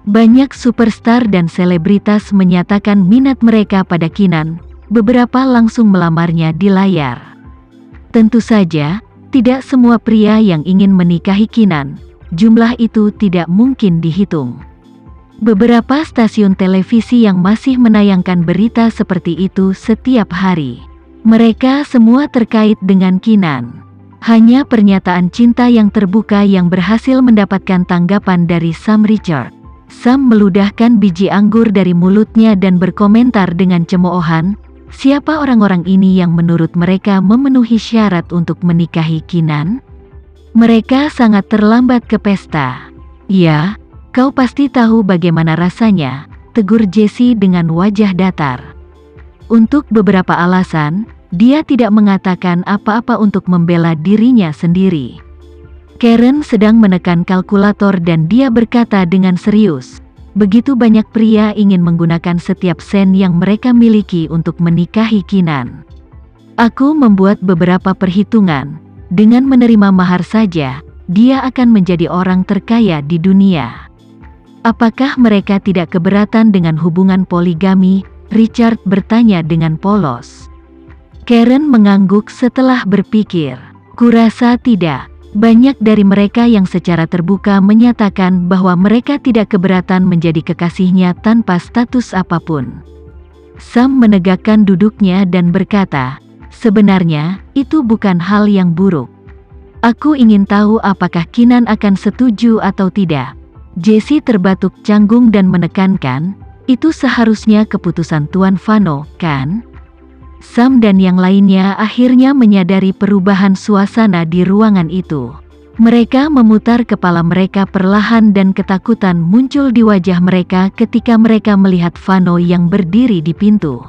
Banyak superstar dan selebritas menyatakan minat mereka pada Kinan, beberapa langsung melamarnya di layar. Tentu saja, tidak semua pria yang ingin menikahi Kinan, jumlah itu tidak mungkin dihitung. Beberapa stasiun televisi yang masih menayangkan berita seperti itu setiap hari. Mereka semua terkait dengan Kinan. Hanya pernyataan cinta yang terbuka yang berhasil mendapatkan tanggapan dari Sam Richard. Sam meludahkan biji anggur dari mulutnya dan berkomentar dengan cemoohan, siapa orang-orang ini yang menurut mereka memenuhi syarat untuk menikahi Kinan? Mereka sangat terlambat ke pesta. Ya, kau pasti tahu bagaimana rasanya, tegur Jessie dengan wajah datar. Untuk beberapa alasan, dia tidak mengatakan apa-apa untuk membela dirinya sendiri. Karen sedang menekan kalkulator dan dia berkata dengan serius, begitu banyak pria ingin menggunakan setiap sen yang mereka miliki untuk menikahi Kinan. Aku membuat beberapa perhitungan, dengan menerima mahar saja, dia akan menjadi orang terkaya di dunia. Apakah mereka tidak keberatan dengan hubungan poligami? Richard bertanya dengan polos. Karen mengangguk setelah berpikir. Kurasa tidak. Banyak dari mereka yang secara terbuka menyatakan bahwa mereka tidak keberatan menjadi kekasihnya tanpa status apapun. Sam menegakkan duduknya dan berkata, sebenarnya, itu bukan hal yang buruk. Aku ingin tahu apakah Kinan akan setuju atau tidak. Jessie terbatuk canggung dan menekankan, itu seharusnya keputusan Tuan Fano, kan? Sam dan yang lainnya akhirnya menyadari perubahan suasana di ruangan itu. Mereka memutar kepala mereka perlahan dan ketakutan muncul di wajah mereka ketika mereka melihat Fano yang berdiri di pintu.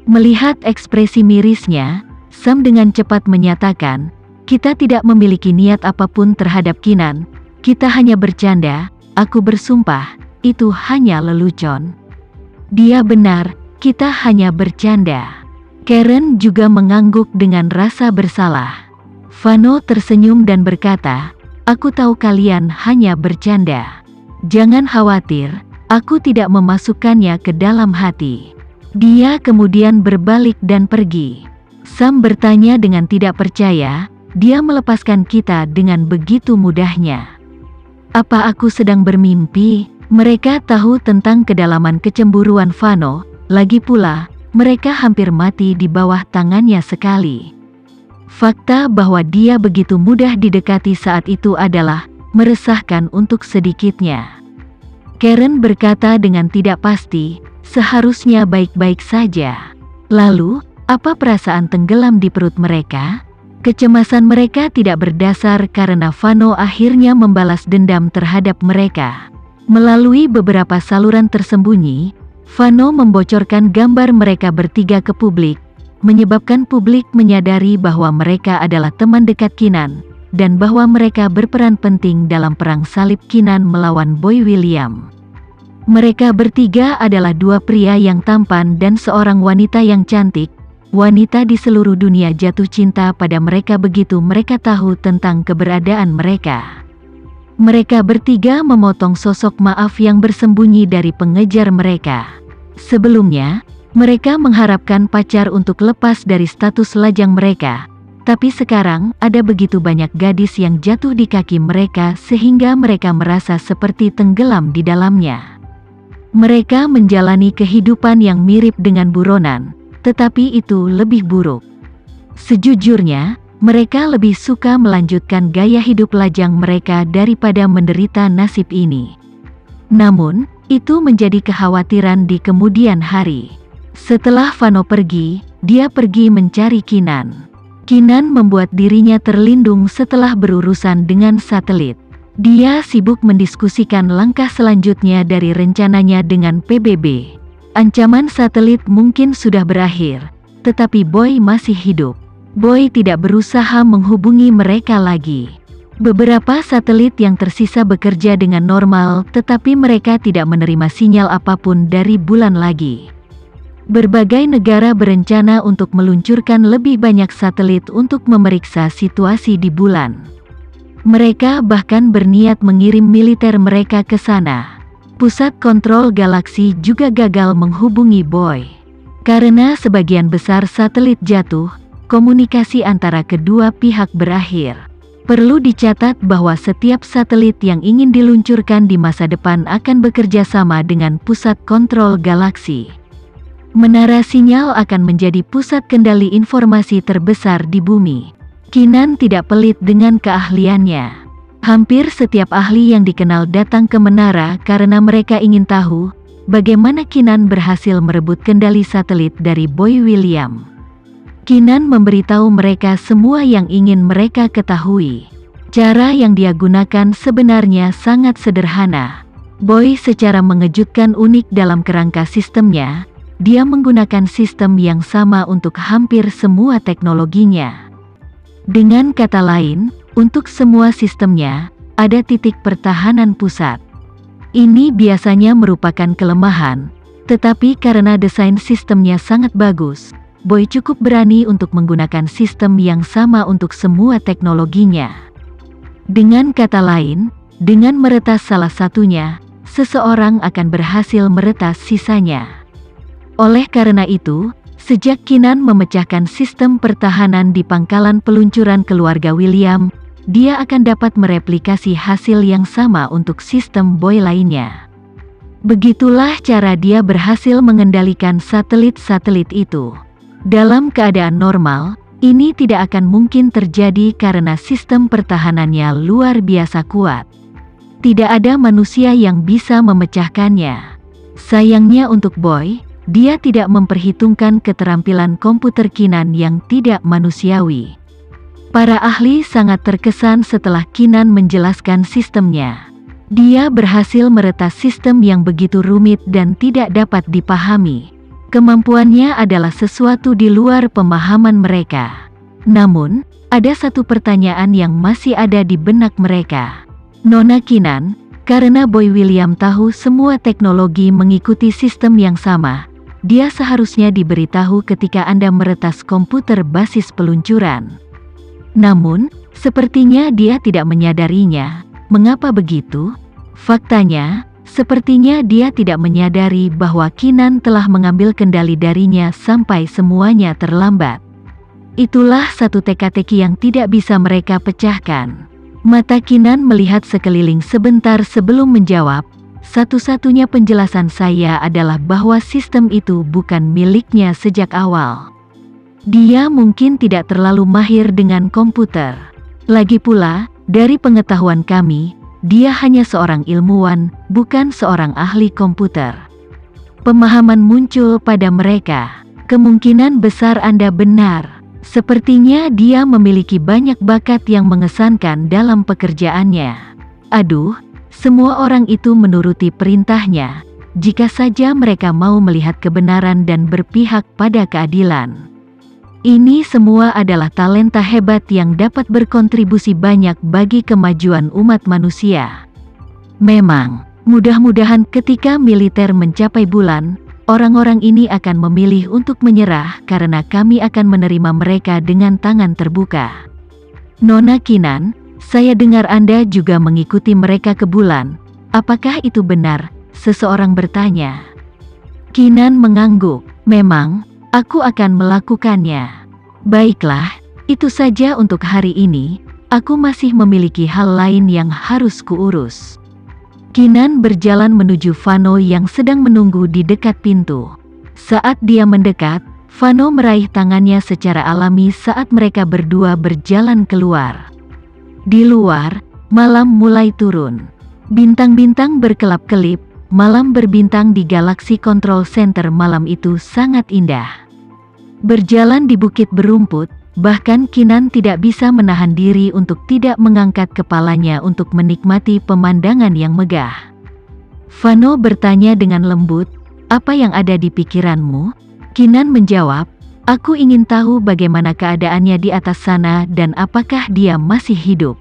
Melihat ekspresi mirisnya, Sam dengan cepat menyatakan, kita tidak memiliki niat apapun terhadap Kinan, kita hanya bercanda, aku bersumpah, itu hanya lelucon. Dia benar, kita hanya bercanda. Karen juga mengangguk dengan rasa bersalah. Fano tersenyum dan berkata, aku tahu kalian hanya bercanda. Jangan khawatir, aku tidak memasukkannya ke dalam hati. Dia kemudian berbalik dan pergi. Sam bertanya dengan tidak percaya, dia melepaskan kita dengan begitu mudahnya. Apa aku sedang bermimpi? Mereka tahu tentang kedalaman kecemburuan Fano, lagi pula, mereka hampir mati di bawah tangannya sekali. Fakta bahwa dia begitu mudah didekati saat itu adalah meresahkan untuk sedikitnya. Karen berkata dengan tidak pasti, seharusnya baik-baik saja. Lalu, apa perasaan tenggelam di perut mereka? Kecemasan mereka tidak berdasar karena Fano akhirnya membalas dendam terhadap mereka. Melalui beberapa saluran tersembunyi, Fano membocorkan gambar mereka bertiga ke publik, menyebabkan publik menyadari bahwa mereka adalah teman dekat Kinan, dan bahwa mereka berperan penting dalam perang salib Kinan melawan Boy William. Mereka bertiga adalah dua pria yang tampan dan seorang wanita yang cantik. Wanita di seluruh dunia jatuh cinta pada mereka begitu mereka tahu tentang keberadaan mereka. Mereka bertiga memotong sosok maaf yang bersembunyi dari pengejar mereka. Sebelumnya, mereka mengharapkan pacar untuk lepas dari status lajang mereka. Tapi sekarang, ada begitu banyak gadis yang jatuh di kaki mereka sehingga mereka merasa seperti tenggelam di dalamnya. Mereka menjalani kehidupan yang mirip dengan buronan, tetapi itu lebih buruk. Sejujurnya, mereka lebih suka melanjutkan gaya hidup lajang mereka daripada menderita nasib ini. Namun, itu menjadi kekhawatiran di kemudian hari. Setelah Fano pergi, dia pergi mencari Kinan. Kinan membuat dirinya terlindung setelah berurusan dengan satelit. Dia sibuk mendiskusikan langkah selanjutnya dari rencananya dengan PBB. Ancaman satelit mungkin sudah berakhir, tetapi Boy masih hidup. Boy tidak berusaha menghubungi mereka lagi. Beberapa satelit yang tersisa bekerja dengan normal, tetapi mereka tidak menerima sinyal apapun dari bulan lagi. Berbagai negara berencana untuk meluncurkan lebih banyak satelit untuk memeriksa situasi di bulan. Mereka bahkan berniat mengirim militer mereka ke sana. Pusat kontrol galaksi juga gagal menghubungi Boy. Karena sebagian besar satelit jatuh, komunikasi antara kedua pihak berakhir. Perlu dicatat bahwa setiap satelit yang ingin diluncurkan di masa depan akan bekerja sama dengan pusat kontrol galaksi. Menara sinyal akan menjadi pusat kendali informasi terbesar di bumi. Kinan tidak pelit dengan keahliannya. Hampir setiap ahli yang dikenal datang ke menara karena mereka ingin tahu bagaimana Kinan berhasil merebut kendali satelit dari Boy William. Kinan memberitahu mereka semua yang ingin mereka ketahui. Cara yang dia gunakan sebenarnya sangat sederhana. Boy secara mengejutkan unik dalam kerangka sistemnya. Dia menggunakan sistem yang sama untuk hampir semua teknologinya. Dengan kata lain, untuk semua sistemnya, ada titik pertahanan pusat. Ini biasanya merupakan kelemahan, tetapi karena desain sistemnya sangat bagus, Boy cukup berani untuk menggunakan sistem yang sama untuk semua teknologinya. Dengan kata lain, dengan meretas salah satunya, seseorang akan berhasil meretas sisanya. Oleh karena itu, sejak Kinan memecahkan sistem pertahanan di pangkalan peluncuran keluarga William, dia akan dapat mereplikasi hasil yang sama untuk sistem Boy lainnya. Begitulah cara dia berhasil mengendalikan satelit-satelit itu. Dalam keadaan normal, ini tidak akan mungkin terjadi karena sistem pertahanannya luar biasa kuat. Tidak ada manusia yang bisa memecahkannya. Sayangnya untuk Boy, dia tidak memperhitungkan keterampilan komputer Kinan yang tidak manusiawi. Para ahli sangat terkesan setelah Kinan menjelaskan sistemnya. Dia berhasil meretas sistem yang begitu rumit dan tidak dapat dipahami. Kemampuannya adalah sesuatu di luar pemahaman mereka. Namun, ada satu pertanyaan yang masih ada di benak mereka. Nona Kinan, karena Boy William tahu semua teknologi mengikuti sistem yang sama, dia seharusnya diberitahu ketika Anda meretas komputer basis peluncuran. Namun, sepertinya dia tidak menyadarinya. Mengapa begitu? Faktanya, sepertinya dia tidak menyadari bahwa Kinan telah mengambil kendali darinya sampai semuanya terlambat. Itulah satu teka-teki yang tidak bisa mereka pecahkan. Mata Kinan melihat sekeliling sebentar sebelum menjawab, satu-satunya penjelasan saya adalah bahwa sistem itu bukan miliknya sejak awal. Dia mungkin tidak terlalu mahir dengan komputer. Lagi pula, dari pengetahuan kami, dia hanya seorang ilmuwan, bukan seorang ahli komputer. Pemahaman muncul pada mereka. Kemungkinan besar Anda benar. Sepertinya dia memiliki banyak bakat yang mengesankan dalam pekerjaannya. Aduh, semua orang itu menuruti perintahnya, jika saja mereka mau melihat kebenaran dan berpihak pada keadilan. Ini semua adalah talenta hebat yang dapat berkontribusi banyak bagi kemajuan umat manusia. Memang, mudah-mudahan ketika militer mencapai bulan, orang-orang ini akan memilih untuk menyerah karena kami akan menerima mereka dengan tangan terbuka. Nona Kinan, saya dengar Anda juga mengikuti mereka ke bulan. Apakah itu benar? Seseorang bertanya. Kinan mengangguk. Memang, aku akan melakukannya. Baiklah, itu saja untuk hari ini. Aku masih memiliki hal lain yang harus kuurus. Kinan berjalan menuju Vano yang sedang menunggu di dekat pintu. Saat dia mendekat, Vano meraih tangannya secara alami saat mereka berdua berjalan keluar. Di luar, malam mulai turun. Bintang-bintang berkelap-kelip, malam berbintang di Galaxy Control Center malam itu sangat indah. Berjalan di bukit berumput, bahkan Kinan tidak bisa menahan diri untuk tidak mengangkat kepalanya untuk menikmati pemandangan yang megah. Vano bertanya dengan lembut, "Apa yang ada di pikiranmu?" Kinan menjawab, "Aku ingin tahu bagaimana keadaannya di atas sana dan apakah dia masih hidup."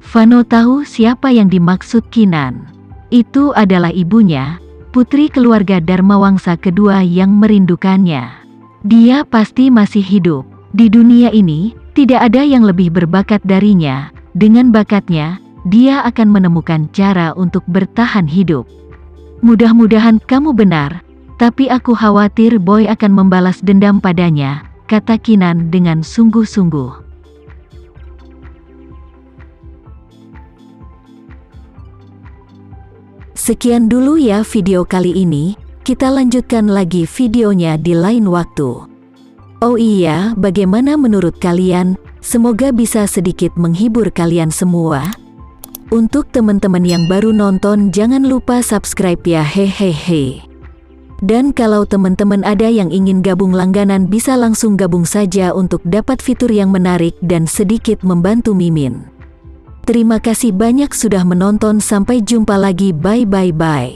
Vano tahu siapa yang dimaksud Kinan. Itu adalah ibunya, putri keluarga Dharmawangsa kedua yang merindukannya. Dia pasti masih hidup. Di dunia ini, tidak ada yang lebih berbakat darinya. Dengan bakatnya, dia akan menemukan cara untuk bertahan hidup. Mudah-mudahan kamu benar, tapi aku khawatir Boy akan membalas dendam padanya, kata Kinan dengan sungguh-sungguh. Sekian dulu ya video kali ini, kita lanjutkan lagi videonya di lain waktu. Oh iya, bagaimana menurut kalian? Semoga bisa sedikit menghibur kalian semua. Untuk teman-teman yang baru nonton, jangan lupa subscribe ya, hehehe. Dan kalau teman-teman ada yang ingin gabung langganan, bisa langsung gabung saja untuk dapat fitur yang menarik dan sedikit membantu Mimin. Terima kasih banyak sudah menonton, sampai jumpa lagi, bye.